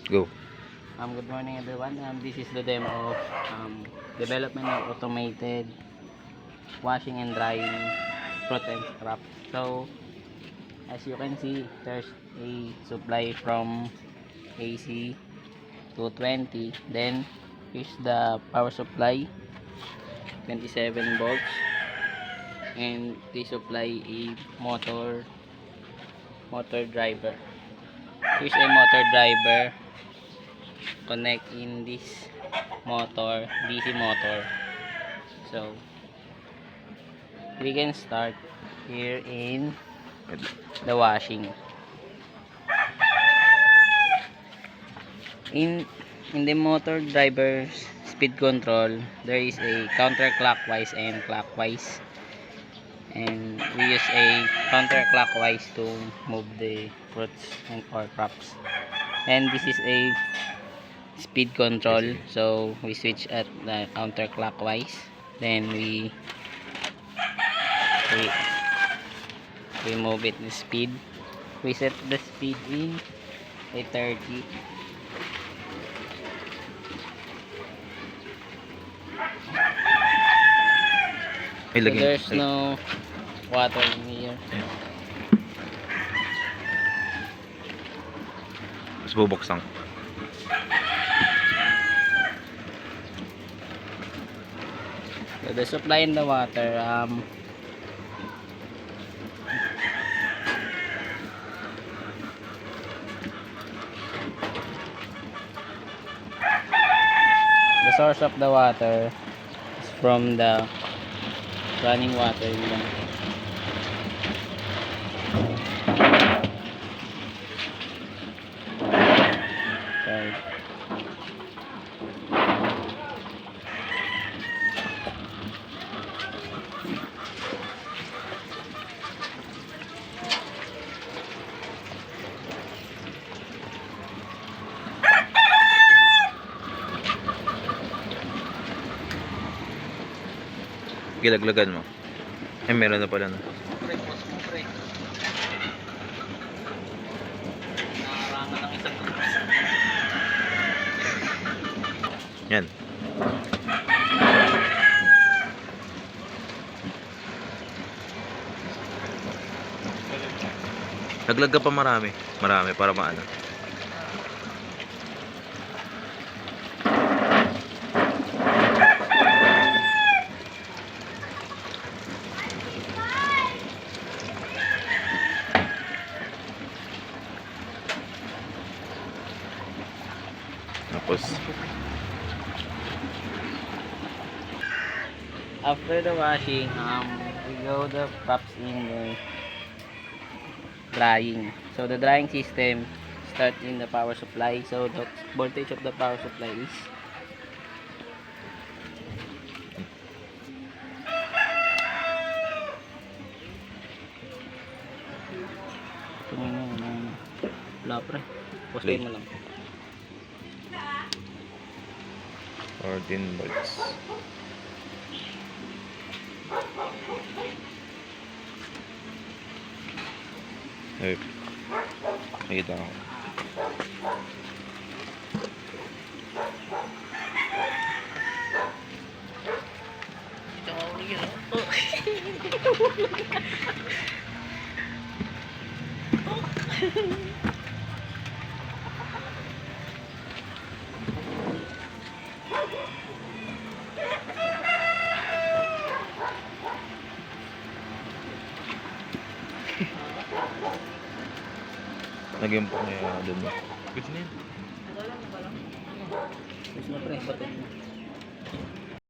Go. Good morning everyone. This is the demo of development of automated washing and drying fruit and scrap. So as you can see, there's a supply from AC 220. Then here's the power supply 27 volts, and they supply a motor driver. Here's a motor driver connect in this motor, DC motor. So we can start here in the washing. In the motor driver's speed control, there is a counterclockwise and clockwise, and we use a counterclockwise to move the fruits and or crops. And this is a speed control, so we switch at the counterclockwise, then we, we move it the speed. We set the speed in a 30. So there's no water in here. Tapos bubuksan. So the supply in the water, the source of the water is from the running water in the sorry. Gilaglagan mo. Eh, meron na pala na. Yan. Laglag ka pa marami. Marami para maano. Tapos After the washing, we go the crops in the drying. So the drying system start in the power supply. So the voltage of the power supply is wala pre. Poste mo lang. 14 volts. Ay, nakita ko. Ito ako yun. Naging po niya dun. Gusto niya. Gusto na pre, batot mo.